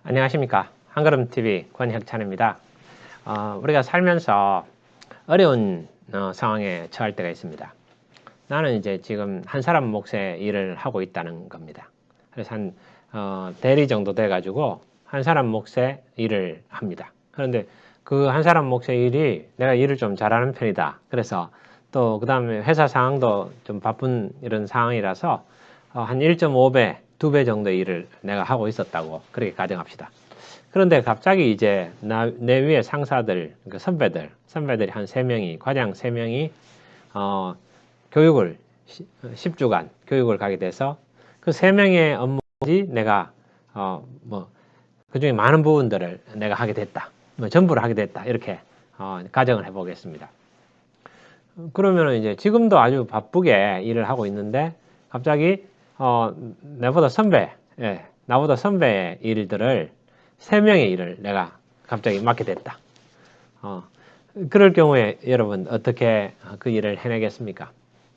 안녕하십니까. 한걸음TV 권혁찬입니다. 우리가 살면서 어려운 상황에 처할 때가 있습니다. 나는 이제 지금 한 사람 몫의 일을 하고 있다는 겁니다. 그래서 대리 정도 돼가지고 한 사람 몫의 일을 합니다. 그런데 그 한 사람 몫의 일이 내가 일을 좀 잘하는 편이다. 그래서 또 그 다음에 회사 상황도 좀 바쁜 이런 상황이라서 한 1.5배, 2배 정도의 일을 내가 하고 있었다고 그렇게 가정합시다. 그런데 갑자기 이제 내 위에 상사들, 그러니까 선배들이 한 3명이, 과장 3명이 교육을 10주간 교육을 가게 돼서 그 3명의 업무지 내가 그 중에 많은 부분들을 내가 하게 됐다. 전부를 하게 됐다. 이렇게 가정을 해보겠습니다. 그러면 이제 지금도 아주 바쁘게 일을 하고 있는데 갑자기 나보다 선배의 일들을 3명의 일을 내가 갑자기 맡게 됐다. 그럴 경우에 여러분 어떻게 그 일을 해내겠습니까?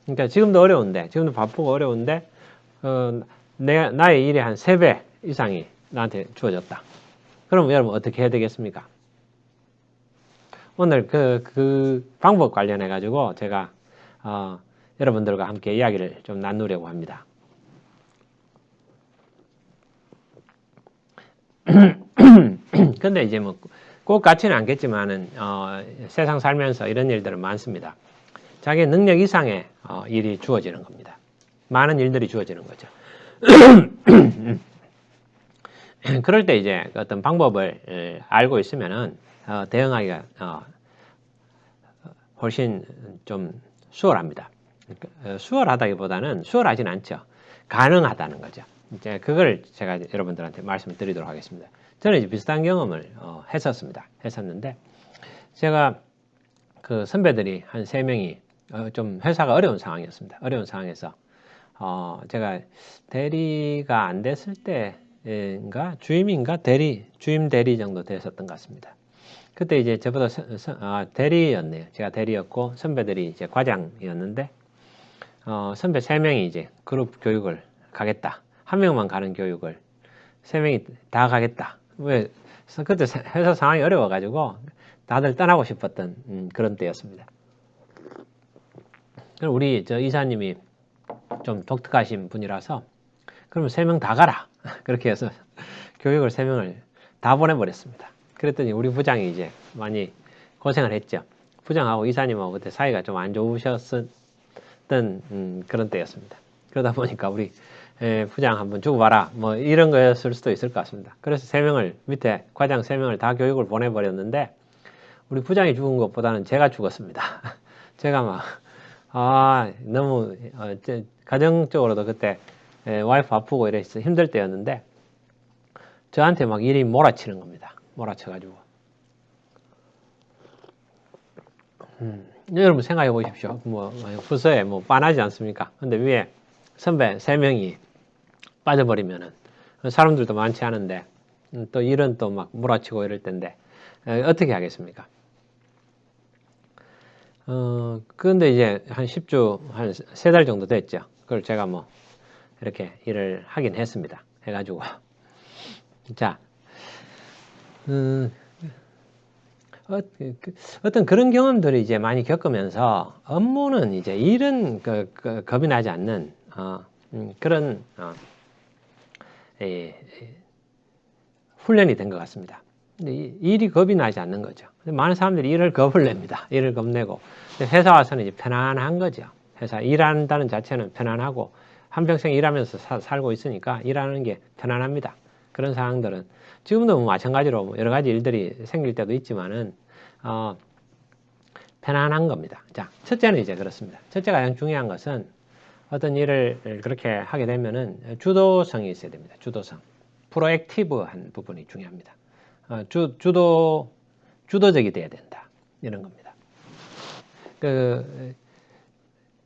그러니까 지금도 어려운데, 지금도 바쁘고 어려운데 나의 일의 한 3배 이상이 나한테 주어졌다. 그럼 여러분 어떻게 해야 되겠습니까? 오늘 그 방법 관련해 가지고 제가 여러분들과 함께 이야기를 좀 나누려고 합니다. 근데 이제 뭐 꼭 같지는 않겠지만은 세상 살면서 이런 일들은 많습니다. 자기 능력 이상의 일이 주어지는 겁니다. 많은 일들이 주어지는 거죠. 그럴 때 이제 어떤 방법을 알고 있으면은 대응하기가 훨씬 좀 수월합니다. 수월하다기보다는 수월하진 않죠. 가능하다는 거죠. 이제 그걸 제가 여러분들한테 말씀을 드리도록 하겠습니다. 저는 이제 비슷한 경험을 했었는데 제가 그 선배들이 한 3명이 좀 회사가 어려운 상황이었습니다. 어려운 상황에서 제가 대리가 안 됐을 때인가 주임 대리 정도 됐었던 것 같습니다. 그때 이제 저보다 대리였네요. 제가 대리였고 선배들이 이제 과장이었는데 선배 3명이 이제 그룹 교육을 가겠다. 한 명만 가는 교육을 3명이 다 가겠다. 왜? 그때 회사 상황이 어려워가지고 다들 떠나고 싶었던 그런 때였습니다. 그럼 우리 저 이사님이 좀 독특하신 분이라서 그러면 3명 다 가라. 그렇게 해서 교육을 3명을 다 보내버렸습니다. 그랬더니 우리 부장이 이제 많이 고생을 했죠. 부장하고 이사님하고 그때 사이가 좀 안 좋으셨던 그런 때였습니다. 그러다 보니까 우리 부장 한번 주고 봐라 뭐 이런 거였을 수도 있을 것 같습니다. 그래서 3명을 밑에 과장 3명을 다 교육을 보내버렸는데 우리 부장이 죽은 것보다는 제가 죽었습니다. 제가 막 너무 가정적으로도 그때 와이프 아프고 이래서 힘들 때였는데 저한테 막 일이 몰아치는 겁니다. 몰아쳐가지고 여러분 생각해 보십시오. 뭐 부서에 뭐 빤하지 않습니까? 근데 위에 선배 3명이 빠져버리면은 사람들도 많지 않은데 또 일은 또 막 몰아치고 이럴 텐데 어떻게 하겠습니까? 그런데 이제 한 10주 한 3달 정도 됐죠. 그걸 제가 뭐 이렇게 일을 하긴 했습니다. 해가지고 자 어떤 그런 경험들을 이제 많이 겪으면서 업무는 이제 일은 겁이 나지 않는 그런 훈련이 된 것 같습니다. 근데 일이 겁이 나지 않는 거죠. 많은 사람들이 일을 겁을 냅니다. 일을 겁내고 회사 와서는 이제 편안한 거죠. 회사 일한다는 자체는 편안하고 한평생 일하면서 살고 있으니까 일하는 게 편안합니다. 그런 상황들은 지금도 뭐 마찬가지로 여러 가지 일들이 생길 때도 있지만은 편안한 겁니다. 자, 첫째는 이제 그렇습니다. 첫째가 가장 중요한 것은 어떤 일을 그렇게 하게 되면은 주도성이 있어야 됩니다. 주도성. 프로액티브한 부분이 중요합니다. 주도적이 돼야 된다. 이런 겁니다.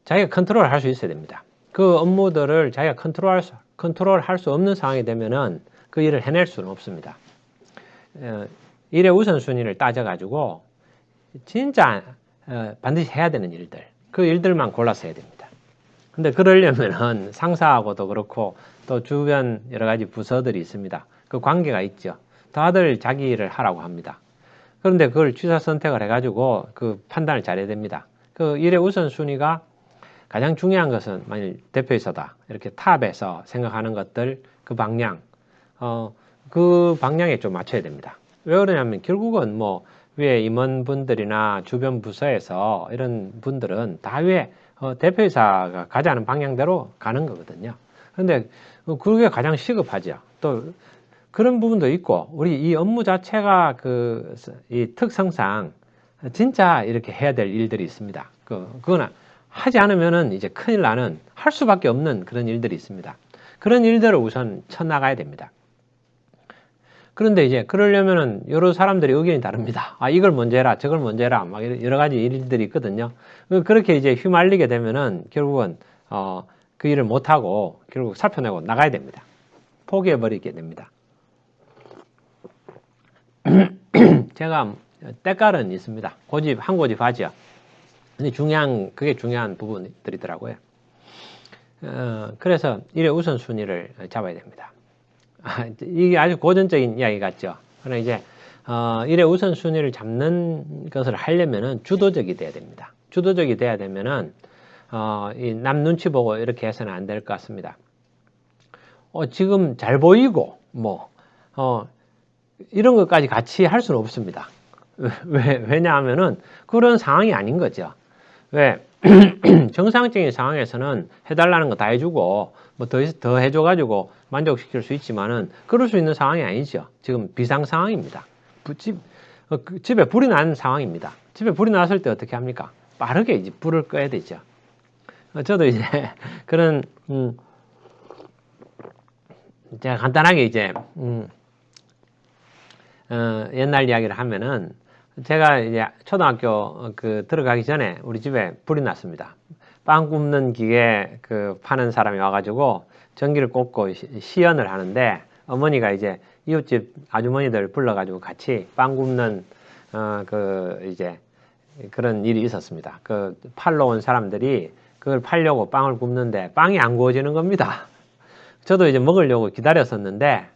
자기가 컨트롤할 수 있어야 됩니다. 그 업무들을 자기가 컨트롤할 수 없는 상황이 되면은 그 일을 해낼 수는 없습니다. 일의 우선순위를 따져가지고 진짜 반드시 해야 되는 일들, 그 일들만 골라서 해야 됩니다. 근데 그러려면은 상사하고도 그렇고 또 주변 여러 가지 부서들이 있습니다. 그 관계가 있죠. 다들 자기 일을 하라고 합니다. 그런데 그걸 취사 선택을 해가지고 그 판단을 잘해야 됩니다. 그 일의 우선순위가 가장 중요한 것은 만일 대표이사다 이렇게 탑에서 생각하는 것들 그 방향 그 방향에 좀 맞춰야 됩니다. 왜 그러냐면 결국은 뭐 위에 임원분들이나 주변 부서에서 이런 분들은 다 위에 대표이사가 가자는 방향대로 가는 거거든요. 그런데 그게 가장 시급하죠. 또 그런 부분도 있고 우리 이 업무 자체가 이 특성상 진짜 이렇게 해야 될 일들이 있습니다. 그거나 하지 않으면은 이제 큰일 나는 할 수밖에 없는 그런 일들이 있습니다. 그런 일들을 우선 쳐나가야 됩니다. 그런데 이제 그러려면은 여러 사람들이 의견이 다릅니다. 아, 이걸 먼저 해라, 저걸 먼저 해라, 막 여러 가지 일들이 있거든요. 그렇게 이제 휘말리게 되면은 결국은 그 일을 못 하고 결국 살펴내고 나가야 됩니다. 포기해 버리게 됩니다. 제가 때깔은 있습니다. 고집 한 고집 하죠. 근데 그게 중요한 부분들이더라고요. 그래서 일의 우선순위를 잡아야 됩니다. 이게 아주 고전적인 이야기 같죠. 그러나 이제 일의 우선순위를 잡는 것을 하려면은 주도적이 돼야 됩니다. 주도적이 돼야 되면은 남 눈치 보고 이렇게 해서는 안 될 것 같습니다. 지금 잘 보이고 이런 것까지 같이 할 수는 없습니다. 왜냐하면은 그런 상황이 아닌 거죠. 왜 정상적인 상황에서는 해달라는 거 다 해주고 뭐 더 해줘가지고 만족시킬 수 있지만은 그럴 수 있는 상황이 아니죠. 지금 비상 상황입니다. 집에 불이 난 상황입니다. 집에 불이 났을 때 어떻게 합니까? 빠르게 이제 불을 꺼야 되죠. 저도 이제 그런 제가 간단하게 이제 옛날 이야기를 하면은 제가 이제 초등학교 들어가기 전에 우리 집에 불이 났습니다. 빵 굽는 기계 파는 사람이 와가지고 전기를 꽂고 시연을 하는데 어머니가 이제 이웃집 아주머니들 불러가지고 같이 빵 굽는 이제 그런 일이 있었습니다. 팔러 온 사람들이 그걸 팔려고 빵을 굽는데 빵이 안 구워지는 겁니다. 저도 이제 먹으려고 기다렸었는데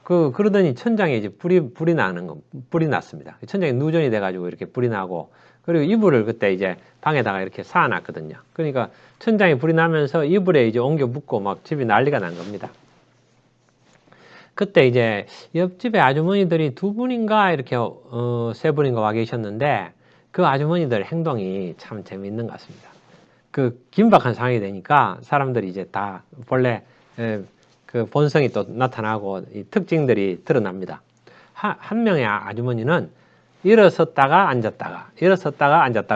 그러더니 천장에 이제 불이 났습니다. 천장에 누전이 돼가지고 이렇게 불이 나고, 그리고 이불을 그때 이제 방에다가 이렇게 쌓아놨거든요. 그러니까 천장에 불이 나면서 이불에 이제 옮겨 묻고 막 집이 난리가 난 겁니다. 그때 이제 옆집에 아주머니들이 두 분인가 이렇게, 세 분인가 와 계셨는데, 그 아주머니들 행동이 참 재미있는 것 같습니다. 긴박한 상황이 되니까 사람들이 이제 다 본래, 본성이 또 나타나고 이 특징들이 드러납니다. 한 명의 아주머니는 일어섰다가 앉았다가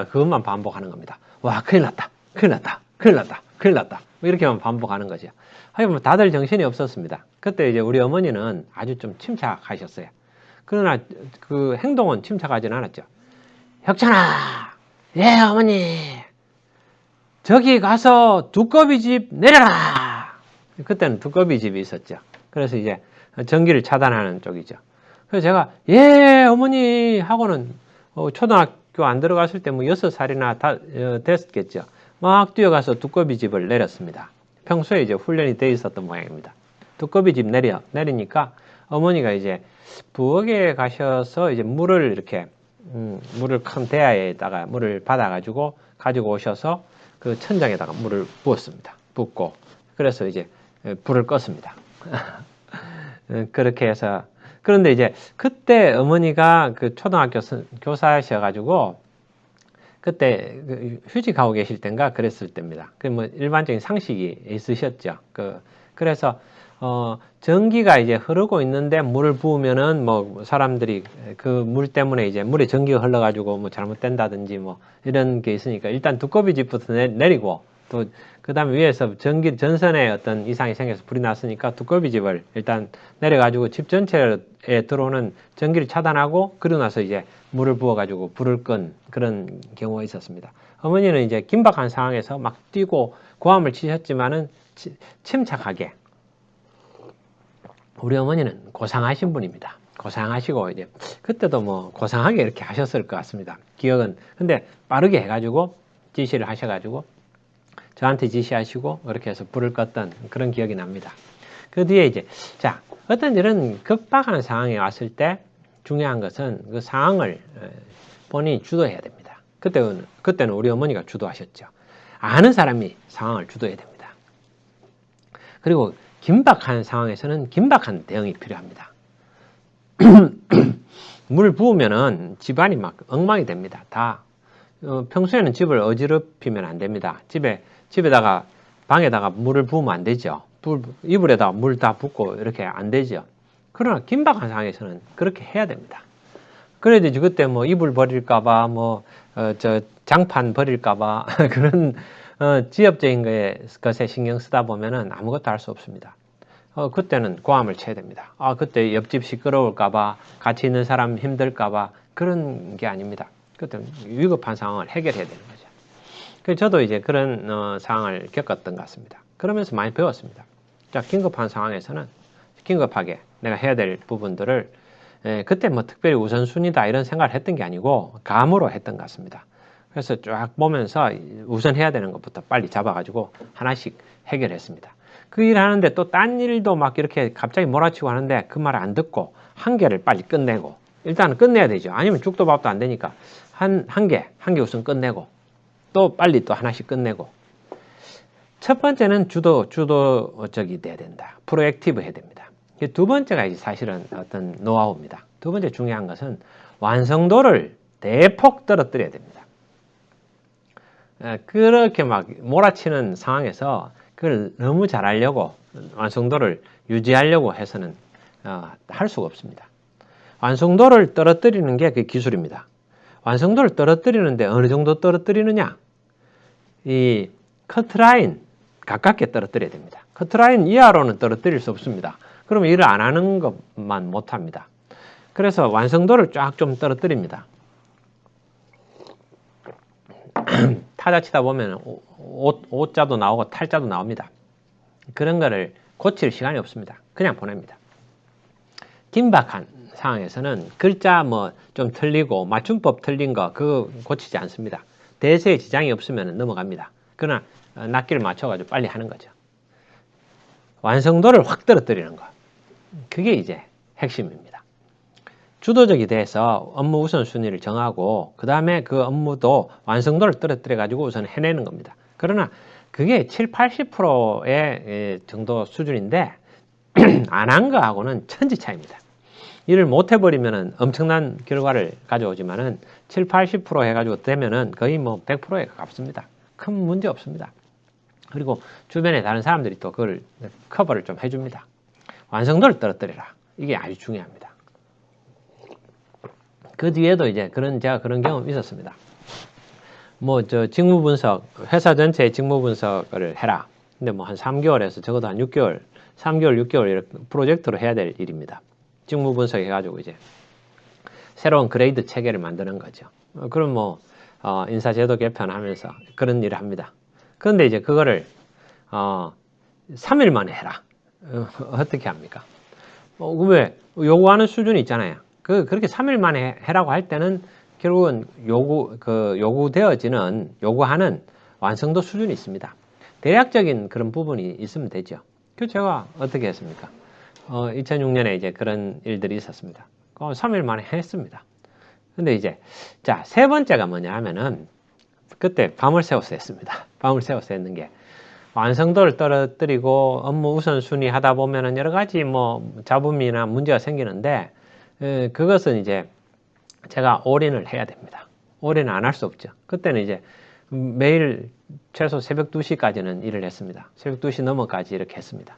그것만 반복하는 겁니다. 와, 큰일 났다, 큰일 났다, 큰일 났다, 큰일 났다, 이렇게만 반복하는 거죠. 하여간 다들 정신이 없었습니다. 그때 이제 우리 어머니는 아주 좀 침착하셨어요. 그러나 그 행동은 침착하지는 않았죠. 혁찬아, 예 어머니, 저기 가서 두꺼비 집 내려라. 그때는 두꺼비 집이 있었죠. 그래서 이제 전기를 차단하는 쪽이죠. 그래서 제가 예 어머니 하고는 초등학교 안 들어갔을 때 뭐 6살이나 됐겠죠. 막 뛰어가서 두꺼비 집을 내렸습니다. 평소에 이제 훈련이 돼 있었던 모양입니다. 두꺼비 집 내리니까 어머니가 이제 부엌에 가셔서 이제 물을 이렇게 물을 큰 대야에다가 물을 받아가지고 가지고 오셔서 그 천장에다가 물을 부었습니다. 붓고 그래서 이제 불을 껐습니다. 그렇게 해서, 그런데 이제 그때 어머니가 초등학교 교사셔가지고 그때 휴직하고 계실 때인가 그랬을 때입니다. 뭐 일반적인 상식이 있으셨죠. 그래서 전기가 이제 흐르고 있는데 물을 부으면은 뭐 사람들이 그 물 때문에 이제 물에 전기가 흘러가지고 뭐 잘못된다든지 뭐 이런 게 있으니까 일단 두꺼비 집부터 내리고 또 그 다음에 위에서 전선에 어떤 이상이 생겨서 불이 났으니까 두꺼비 집을 일단 내려가지고 집 전체에 들어오는 전기를 차단하고 그러고 나서 이제 물을 부어가지고 불을 끈 그런 경우가 있었습니다. 어머니는 이제 긴박한 상황에서 막 뛰고 고함을 치셨지만은 침착하게, 우리 어머니는 고상하신 분입니다. 고상하시고 이제 그때도 뭐 고상하게 이렇게 하셨을 것 같습니다. 기억은. 근데 빠르게 해가지고 지시를 하셔가지고 저한테 지시하시고 이렇게 해서 불을 껐던 그런 기억이 납니다. 그 뒤에 이제 자 어떤 이런 급박한 상황이 왔을 때 중요한 것은 그 상황을 본인이 주도해야 됩니다. 그때는 우리 어머니가 주도하셨죠. 아는 사람이 상황을 주도해야 됩니다. 그리고 긴박한 상황에서는 긴박한 대응이 필요합니다. 물 부으면은 집안이 막 엉망이 됩니다. 다 평소에는 집을 어지럽히면 안 됩니다. 집에다가 방에다가 물을 부으면 안 되죠. 이불에다가 물 다 붓고 이렇게 안 되죠. 그러나 긴박한 상황에서는 그렇게 해야 됩니다. 그래야지 그때 뭐 이불 버릴까봐 저 장판 버릴까봐 그런 지엽적인 것에 신경 쓰다 보면은 아무것도 할 수 없습니다. 그때는 고함을 쳐야 됩니다. 그때 옆집 시끄러울까봐 같이 있는 사람 힘들까봐 그런 게 아닙니다. 그때 위급한 상황을 해결해야 되는 거죠. 그래서 저도 이제 그런 상황을 겪었던 것 같습니다. 그러면서 많이 배웠습니다. 자, 긴급한 상황에서는 긴급하게 내가 해야 될 부분들을 그때 뭐 특별히 우선순위다 이런 생각을 했던 게 아니고 감으로 했던 것 같습니다. 그래서 쫙 보면서 우선 해야 되는 것부터 빨리 잡아가지고 하나씩 해결했습니다. 그 일 하는데 또 딴 일도 막 이렇게 갑자기 몰아치고 하는데 그 말을 안 듣고 한 개를 빨리 끝내고 일단은 끝내야 되죠. 아니면 죽도 밥도 안 되니까 한 개 우선 끝내고 또 빨리 또 하나씩 끝내고 첫 번째는 주도적이 돼야 된다. 프로액티브 해야 됩니다. 두 번째가 이제 사실은 어떤 노하우입니다. 두 번째 중요한 것은 완성도를 대폭 떨어뜨려야 됩니다. 그렇게 막 몰아치는 상황에서 그걸 너무 잘하려고 완성도를 유지하려고 해서는 할 수가 없습니다. 완성도를 떨어뜨리는 게 그 기술입니다. 완성도를 떨어뜨리는데 어느 정도 떨어뜨리느냐? 이 커트라인 가깝게 떨어뜨려야 됩니다. 커트라인 이하로는 떨어뜨릴 수 없습니다. 그러면 일을 안 하는 것만 못합니다. 그래서 완성도를 쫙 좀 떨어뜨립니다. 타자 치다 보면 오자도 나오고 탈자도 나옵니다. 그런 거를 고칠 시간이 없습니다. 그냥 보냅니다. 긴박한 상황에서는 글자 뭐 좀 틀리고 맞춤법 틀린 거 그거 고치지 않습니다. 대세에 지장이 없으면 넘어갑니다. 그러나 낱개를 맞춰가지고 빨리 하는 거죠. 완성도를 확 떨어뜨리는 거. 그게 이제 핵심입니다. 주도적이 돼서 업무 우선순위를 정하고 그 다음에 그 업무도 완성도를 떨어뜨려 가지고 우선 해내는 겁니다. 그러나 그게 7, 80%의 정도 수준인데 안 한 거하고는 천지 차이입니다. 일을 못 해버리면 엄청난 결과를 가져오지만은 7, 80% 해가지고 되면은 거의 뭐 100%에 가깝습니다. 큰 문제 없습니다. 그리고 주변에 다른 사람들이 또 그걸 커버를 좀 해줍니다. 완성도를 떨어뜨려라. 이게 아주 중요합니다. 그 뒤에도 이제 제가 그런 경험이 있었습니다. 직무 분석, 회사 전체의 직무 분석을 해라. 근데 한 3개월에서 적어도 한 6개월, 3개월, 6개월 이렇게 프로젝트로 해야 될 일입니다. 직무 분석 해가지고 이제 새로운 그레이드 체계를 만드는 거죠. 그럼 인사제도 개편하면서 그런 일을 합니다. 그런데 이제 그거를 3일 만에 해라. 어떻게 합니까? 왜? 요구하는 수준이 있잖아요. 그렇게 3일 만에 해라고 할 때는 결국은 요구하는 완성도 수준이 있습니다. 대략적인 그런 부분이 있으면 되죠. 그래서 제가 어떻게 했습니까? 2006년에 이제 그런 일들이 있었습니다. 3일 만에 했습니다. 근데 이제, 자, 세 번째가 뭐냐 하면은, 그때 밤을 새워서 했습니다. 밤을 새워서 했는 게, 완성도를 떨어뜨리고 업무 우선순위 하다 보면은 여러 가지 잡음이나 문제가 생기는데, 그것은 이제 제가 올인을 해야 됩니다. 올인을 안 할 수 없죠. 그때는 이제 매일 최소 새벽 2시까지는 일을 했습니다. 새벽 2시 넘어까지 이렇게 했습니다.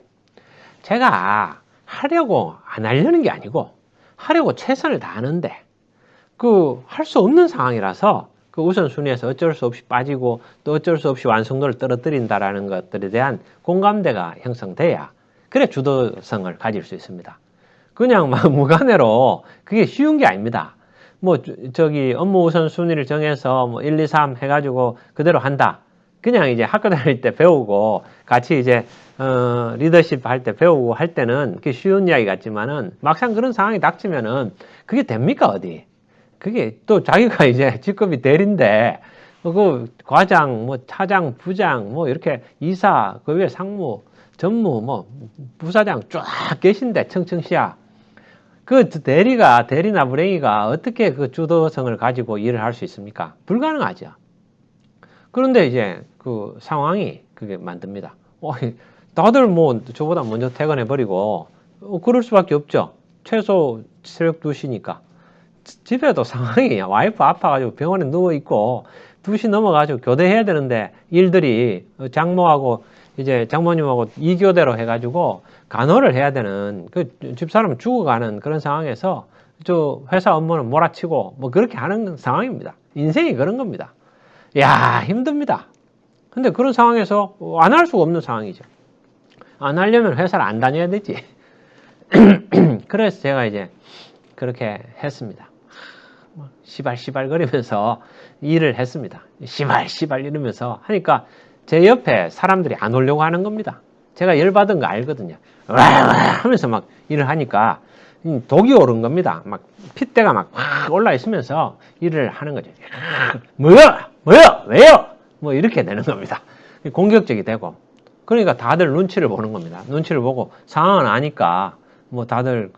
제가 하려고 안 하려는 게 아니고 하려고 최선을 다하는데 할 수 없는 상황이라서 그 우선순위에서 어쩔 수 없이 빠지고 또 어쩔 수 없이 완성도를 떨어뜨린다라는 것들에 대한 공감대가 형성돼야 그래 주도성을 가질 수 있습니다. 그냥 무관해로 그게 쉬운 게 아닙니다. 업무 우선순위를 정해서 1, 2, 3 해가지고 그대로 한다. 그냥 이제 학교 다닐 때 배우고 같이 이제 리더십 할 때 배우고 할 때는 그게 쉬운 이야기 같지만은 막상 그런 상황이 닥치면은 그게 됩니까 어디? 그게 또 자기가 이제 직급이 대리인데 그 과장, 차장, 부장 이렇게 이사, 그 위에 상무 전무 뭐 부사장 쫙 계신데 청청시야 그 대리나 불행이가 어떻게 그 주도성을 가지고 일을 할 수 있습니까? 불가능하죠. 그런데 이제 그 상황이 그게 만듭니다. 다들 뭐 저보다 먼저 퇴근해버리고 그럴 수밖에 없죠. 최소 새벽 2시니까. 집에도 상황이 와이프 아파가지고 병원에 누워있고 2시 넘어가지고 교대해야 되는데 일들이 장모하고 이제 장모님하고 2교대로 해가지고 간호를 해야 되는 그 집사람 죽어가는 그런 상황에서 저 회사 업무는 몰아치고 뭐 그렇게 하는 상황입니다. 인생이 그런 겁니다. 야, 힘듭니다. 근데 그런 상황에서 안 할 수가 없는 상황이죠. 안 하려면 회사를 안 다녀야 되지. 그래서 제가 이제 그렇게 했습니다. 시발시발 거리면서 일을 했습니다. 시발시발 이러면서 하니까 제 옆에 사람들이 안 오려고 하는 겁니다. 제가 열받은 거 알거든요. 하면서 막 일을 하니까 독이 오른 겁니다. 막 핏대가 막 올라 있으면서 일을 하는 거죠. 뭐야? 왜요? 뭐 이렇게 되는 겁니다. 공격적이 되고. 그러니까 다들 눈치를 보는 겁니다. 눈치를 보고 상황은 아니까 뭐 다들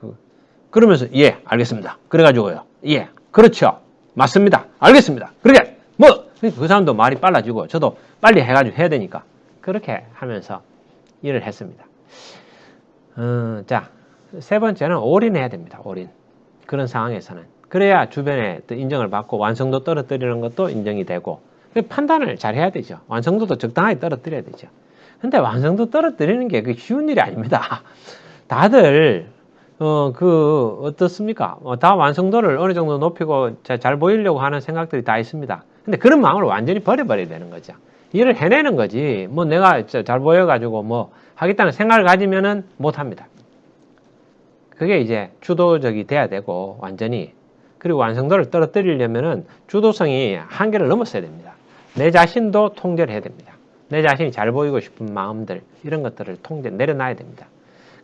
그러면서 예, 알겠습니다. 그래가지고요. 예, 그렇죠. 맞습니다. 알겠습니다. 그렇게 뭐 그 사람도 말이 빨라지고 저도 빨리 해가지고 해야 되니까 그렇게 하면서 일을 했습니다. 자, 세 번째는 올인해야 됩니다. 올인. 그런 상황에서는. 그래야 주변에 인정을 받고 완성도 떨어뜨리는 것도 인정이 되고 판단을 잘 해야 되죠. 완성도도 적당하게 떨어뜨려야 되죠. 근데 완성도 떨어뜨리는 게 쉬운 일이 아닙니다. 다들 어떻습니까? 다 완성도를 어느 정도 높이고 잘 보이려고 하는 생각들이 다 있습니다. 근데 그런 마음을 완전히 버려버려야 되는 거죠. 일을 해내는 거지. 뭐 내가 잘 보여가지고 뭐 하겠다는 생각을 가지면은 못 합니다. 그게 이제 주도적이 돼야 되고 완전히. 그리고 완성도를 떨어뜨리려면은 주도성이 한계를 넘었어야 됩니다. 내 자신도 통제를 해야 됩니다. 내 자신이 잘 보이고 싶은 마음들 이런 것들을 내려놔야 됩니다.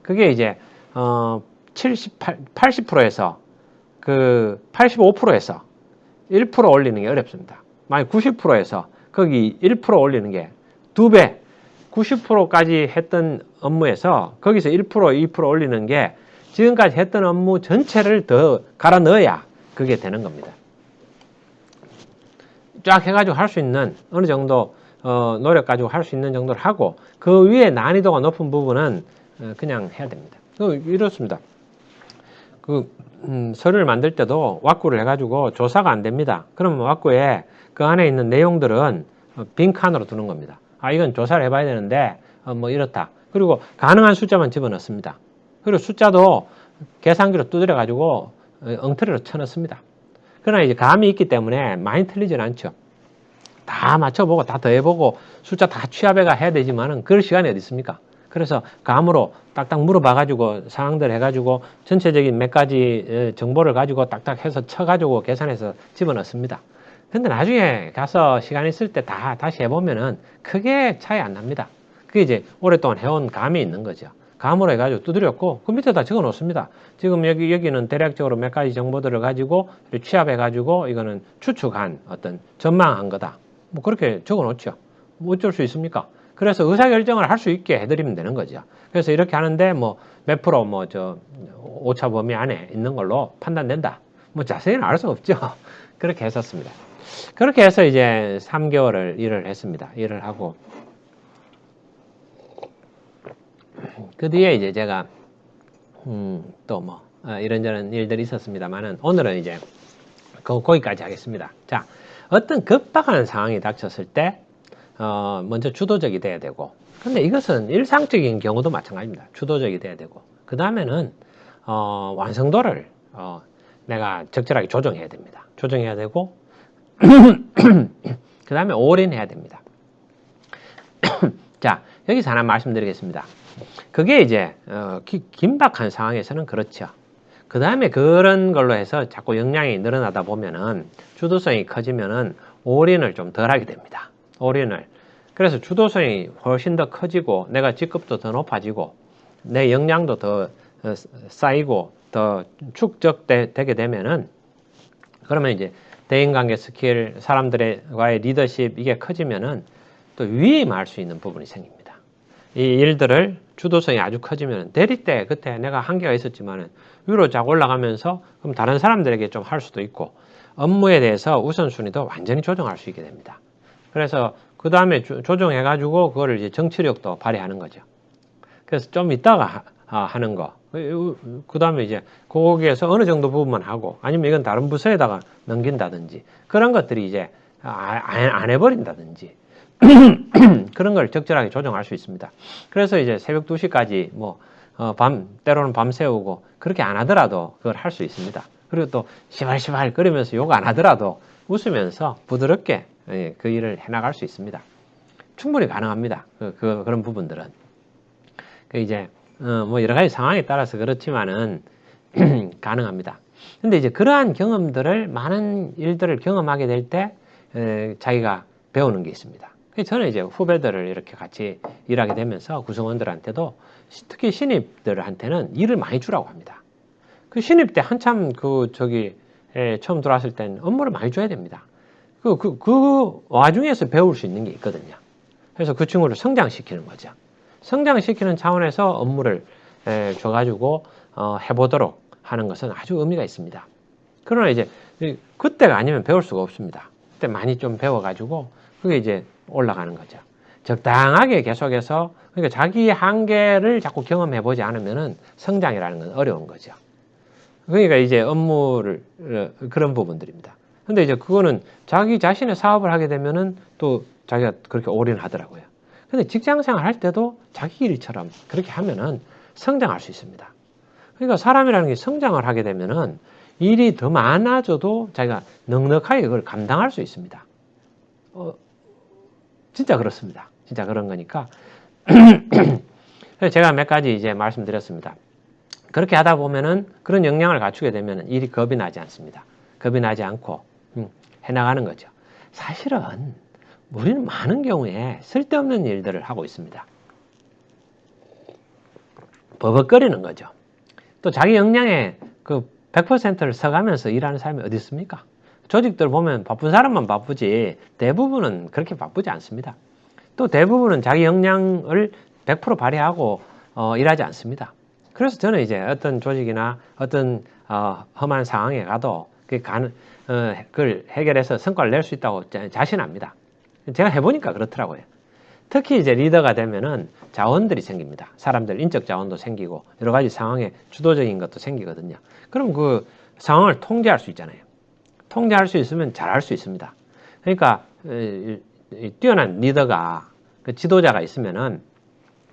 그게 이제 80%에서 그 85%에서 1% 올리는 게 어렵습니다. 만약 90%에서 거기 1% 올리는 게 2배, 90%까지 했던 업무에서 거기서 1%, 2% 올리는 게 지금까지 했던 업무 전체를 더 갈아 넣어야 그게 되는 겁니다. 쫙 해가지고 할 수 있는 어느 정도 노력 가지고 할 수 있는 정도를 하고 그 위에 난이도가 높은 부분은 그냥 해야 됩니다. 이렇습니다. 서류를 만들 때도 왁구를 해가지고 조사가 안 됩니다. 그러면 왁구에 그 안에 있는 내용들은 빈칸으로 두는 겁니다. 이건 조사를 해봐야 되는데 뭐 이렇다. 그리고 가능한 숫자만 집어넣습니다. 그리고 숫자도 계산기로 두드려가지고 엉터리로 쳐넣습니다. 그러나 이제 감이 있기 때문에 많이 틀리진 않죠. 다 맞춰보고 다 더해보고 숫자 다 취합해가 해야 되지만은 그럴 시간이 어디 있습니까? 그래서 감으로 딱딱 물어봐가지고 상황들 해가지고 전체적인 몇 가지 정보를 가지고 딱딱 해서 쳐가지고 계산해서 집어넣습니다. 근데 나중에 가서 시간 있을 때 다시 해보면은 크게 차이 안 납니다. 그게 이제 오랫동안 해온 감이 있는 거죠. 감으로 해가지고 두드렸고 그 밑에다 적어 놓습니다. 지금 여기는 대략적으로 몇 가지 정보들을 가지고 취합해가지고 이거는 추측한 어떤 전망한 거다. 뭐 그렇게 적어 놓죠. 뭐 어쩔 수 있습니까? 그래서 의사결정을 할 수 있게 해드리면 되는 거죠. 그래서 이렇게 하는데 뭐 몇 프로 오차 범위 안에 있는 걸로 판단된다. 뭐 자세히는 알 수 없죠. 그렇게 했었습니다. 그렇게 해서 이제 3개월을 일을 했습니다. 일을 하고 그 뒤에 이제 제가 또 뭐 이런저런 일들이 있었습니다만은 오늘은 이제 거기까지 하겠습니다. 자, 어떤 급박한 상황이 닥쳤을 때 먼저 주도적이 돼야 되고 근데 이것은 일상적인 경우도 마찬가지입니다. 주도적이 돼야 되고 그 다음에는 완성도를 내가 적절하게 조정해야 됩니다. 조정해야 되고 그 다음에 올인해야 됩니다. 자, 여기서 하나 말씀드리겠습니다. 그게 이제 긴박한 상황에서는 그렇죠. 그 다음에 그런 걸로 해서 자꾸 역량이 늘어나다 보면은 주도성이 커지면은 올인을 좀 덜 하게 됩니다. 올인을. 그래서 주도성이 훨씬 더 커지고 내가 직급도 더 높아지고 내 역량도 더 쌓이고 더 축적되게 되면은 그러면 이제 대인관계 스킬, 사람들과의 리더십 이게 커지면은 또 위임할 수 있는 부분이 생깁니다. 이 일들을 주도성이 아주 커지면 대리 때 그때 내가 한계가 있었지만은 위로 쫙 올라가면서 그럼 다른 사람들에게 좀 할 수도 있고 업무에 대해서 우선순위도 완전히 조정할 수 있게 됩니다. 그래서 그 다음에 조정해가지고 그거를 이제 정치력도 발휘하는 거죠. 그래서 좀 이따가 하는 거. 그 다음에 이제 거기에서 어느 정도 부분만 하고 아니면 이건 다른 부서에다가 넘긴다든지 그런 것들이 이제 안 해버린다든지 그런 걸 적절하게 조정할 수 있습니다. 그래서 이제 새벽 2시까지 때로는 밤 새우고 그렇게 안 하더라도 그걸 할 수 있습니다. 그리고 또 시발시발 끓이면서 욕 안 하더라도 웃으면서 부드럽게 그 일을 해나갈 수 있습니다. 충분히 가능합니다. 그런 부분들은. 이제 여러 가지 상황에 따라서 그렇지만은 가능합니다. 근데 이제 그러한 경험들을 많은 일들을 경험하게 될 때 자기가 배우는 게 있습니다. 저는 이제 후배들을 이렇게 같이 일하게 되면서 구성원들한테도 특히 신입들한테는 일을 많이 주라고 합니다. 그 신입 때 한참 처음 들어왔을 땐 업무를 많이 줘야 됩니다. 그 와중에서 배울 수 있는 게 있거든요. 그래서 그 친구를 성장시키는 거죠. 성장시키는 차원에서 업무를 줘가지고 해보도록 하는 것은 아주 의미가 있습니다. 그러나 이제 그때가 아니면 배울 수가 없습니다. 그때 많이 좀 배워가지고 그게 이제 올라가는 거죠. 적당하게 계속해서 그러니까 자기 한계를 자꾸 경험해보지 않으면은 성장이라는 건 어려운 거죠. 그러니까 이제 업무를 그런 부분들입니다. 근데 이제 그거는 자기 자신의 사업을 하게 되면은 또 자기가 그렇게 올인하더라고요. 근데 직장 생활 할 때도 자기 일처럼 그렇게 하면은 성장할 수 있습니다. 그러니까 사람이라는 게 성장을 하게 되면은 일이 더 많아져도 자기가 넉넉하게 그걸 감당할 수 있습니다. 진짜 그렇습니다. 진짜 그런 거니까. 제가 몇 가지 이제 말씀드렸습니다. 그렇게 하다 보면은 그런 역량을 갖추게 되면은 일이 겁이 나지 않습니다. 겁이 나지 않고 해나가는 거죠. 사실은 우리는 많은 경우에 쓸데없는 일들을 하고 있습니다. 버벅거리는 거죠. 또 자기 역량에 그 100%를 써가면서 일하는 사람이 어디 있습니까? 조직들 보면 바쁜 사람만 바쁘지 대부분은 그렇게 바쁘지 않습니다. 또 대부분은 자기 역량을 100% 발휘하고 일하지 않습니다. 그래서 저는 이제 어떤 조직이나 어떤 험한 상황에 가도 그걸 해결해서 성과를 낼 수 있다고 자신합니다. 제가 해보니까 그렇더라고요. 특히 이제 리더가 되면은 자원들이 생깁니다. 사람들, 인적 자원도 생기고 여러 가지 상황에 주도적인 것도 생기거든요. 그럼 그 상황을 통제할 수 있잖아요. 통제할 수 있으면 잘할 수 있습니다. 그러니까 뛰어난 리더가 그 지도자가 있으면은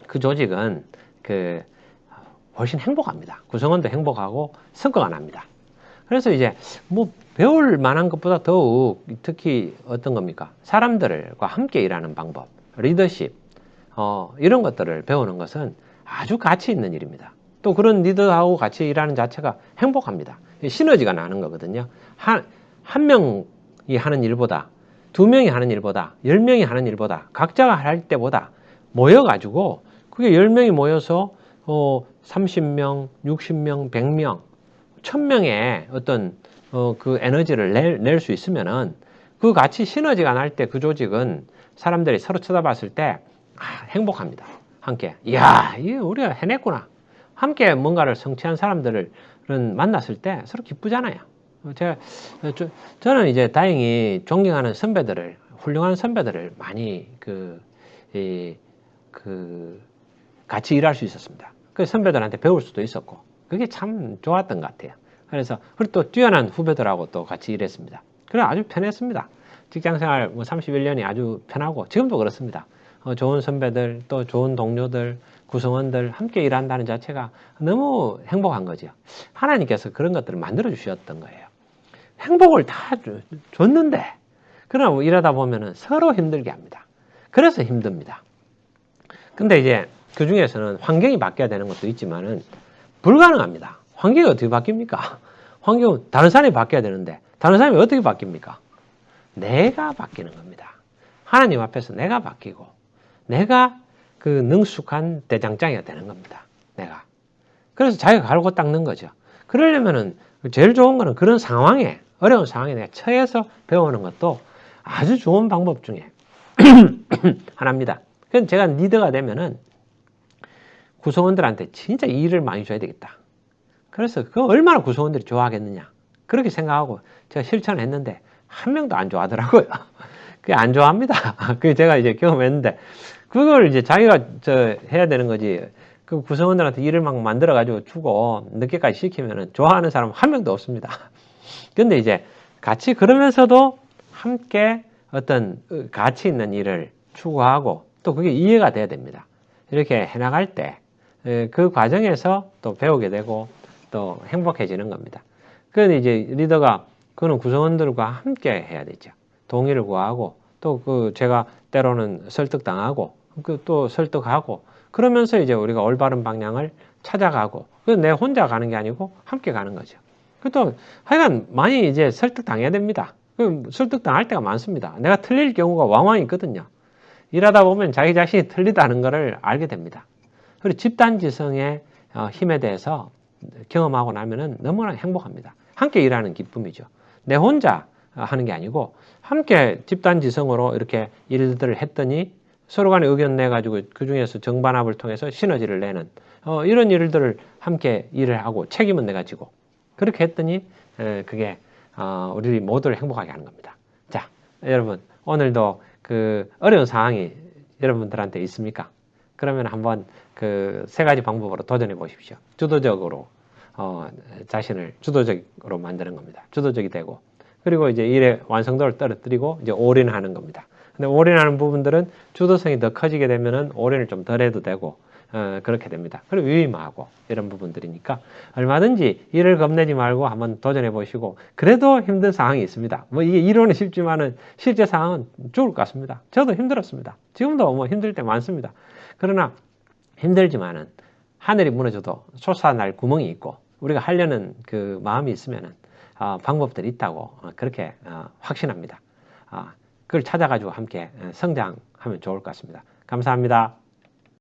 그 조직은 훨씬 행복합니다. 구성원도 행복하고 성과가 납니다. 그래서 이제 배울 만한 것보다 더욱 특히 어떤 겁니까? 사람들과 함께 일하는 방법, 리더십, 이런 것들을 배우는 것은 아주 가치 있는 일입니다. 또 그런 리더하고 같이 일하는 자체가 행복합니다. 시너지가 나는 거거든요. 한 명이 하는 일보다, 2명이 하는 일보다, 10명이 하는 일보다, 각자가 할 때보다 모여가지고 그게 10명이 모여서 30명, 60명, 100명, 1000명의 어떤 그 에너지를 낼 수 있으면은 그 같이 시너지가 날 때 그 조직은 사람들이 서로 쳐다봤을 때 행복합니다. 함께. 이야, 우리가 해냈구나. 함께 뭔가를 성취한 사람들을 만났을 때 서로 기쁘잖아요. 저는 이제 다행히 존경하는 선배들을, 훌륭한 선배들을 많이 같이 일할 수 있었습니다. 그 선배들한테 배울 수도 있었고, 그게 참 좋았던 것 같아요. 그리고 또 뛰어난 후배들하고 또 같이 일했습니다. 그래 아주 편했습니다. 직장생활 31년이 아주 편하고 지금도 그렇습니다. 좋은 선배들, 또 좋은 동료들, 구성원들 함께 일한다는 자체가 너무 행복한 거죠. 하나님께서 그런 것들을 만들어 주셨던 거예요. 행복을 다 줬는데 그러나 일하다 보면은 서로 힘들게 합니다. 그래서 힘듭니다. 근데 이제 그 중에서는 환경이 바뀌어야 되는 것도 있지만은 불가능합니다. 환경이 어떻게 바뀝니까? 환경은 다른 사람이 바뀌어야 되는데 다른 사람이 어떻게 바뀝니까? 내가 바뀌는 겁니다. 하나님 앞에서 내가 바뀌고 내가 그 능숙한 대장장이가 되는 겁니다. 내가. 그래서 자기가 갈고 닦는 거죠. 그러려면은 제일 좋은 거는 그런 상황에 어려운 상황에 내가 처해서 배우는 것도 아주 좋은 방법 중에 하나입니다. 그래서 제가 리더가 되면은 구성원들한테 진짜 일을 많이 줘야 되겠다. 그래서 그 얼마나 구성원들이 좋아하겠느냐. 그렇게 생각하고 제가 실천을 했는데 한 명도 안 좋아하더라고요. 그게 안 좋아합니다. 그게 제가 이제 경험했는데 그걸 이제 자기가 해야 되는 거지. 그 구성원들한테 일을 막 만들어가지고 주고 늦게까지 시키면은 좋아하는 사람 한 명도 없습니다. 근데 이제 같이 그러면서도 함께 어떤 가치 있는 일을 추구하고 또 그게 이해가 돼야 됩니다. 이렇게 해나갈 때 그 과정에서 또 배우게 되고 또 행복해지는 겁니다. 그런데 이제 리더가 그는 구성원들과 함께 해야 되죠. 동의를 구하고 또 그 제가 때로는 설득당하고 그 또 설득하고 그러면서 이제 우리가 올바른 방향을 찾아가고 내 혼자 가는 게 아니고 함께 가는 거죠. 또 하여간 많이 이제 설득당해야 됩니다. 설득당할 때가 많습니다. 내가 틀릴 경우가 왕왕 있거든요. 일하다 보면 자기 자신이 틀리다는 것을 알게 됩니다. 그리고 집단지성의 힘에 대해서 경험하고 나면은 너무나 행복합니다. 함께 일하는 기쁨이죠. 내 혼자 하는 게 아니고 함께 집단지성으로 이렇게 일들을 했더니 서로 간에 의견 내가지고 그 중에서 정반합을 통해서 시너지를 내는 이런 일들을 함께 일을 하고 책임은 내가 지고 그렇게 했더니 그게 우리 모두를 행복하게 하는 겁니다. 자, 여러분 오늘도 그 어려운 상황이 여러분들한테 있습니까? 그러면 한번 그 세 가지 방법으로 도전해 보십시오. 주도적으로 자신을 주도적으로 만드는 겁니다. 주도적이 되고 그리고 이제 일의 완성도를 떨어뜨리고 이제 올인하는 겁니다. 근데 올인하는 부분들은 주도성이 더 커지게 되면은 올인을 좀 덜 해도 되고 그렇게 됩니다. 그리고 유의무하고 이런 부분들이니까 얼마든지 일을 겁내지 말고 한번 도전해 보시고 그래도 힘든 상황이 있습니다. 뭐 이게 이론은 쉽지만은 실제 상황은 죽을 것 같습니다. 저도 힘들었습니다. 지금도 뭐 힘들 때 많습니다. 그러나 힘들지만은 하늘이 무너져도 솟아날 구멍이 있고 우리가 하려는 그 마음이 있으면은 방법들이 있다고 그렇게 확신합니다. 그걸 찾아가지고 함께 성장하면 좋을 것 같습니다. 감사합니다.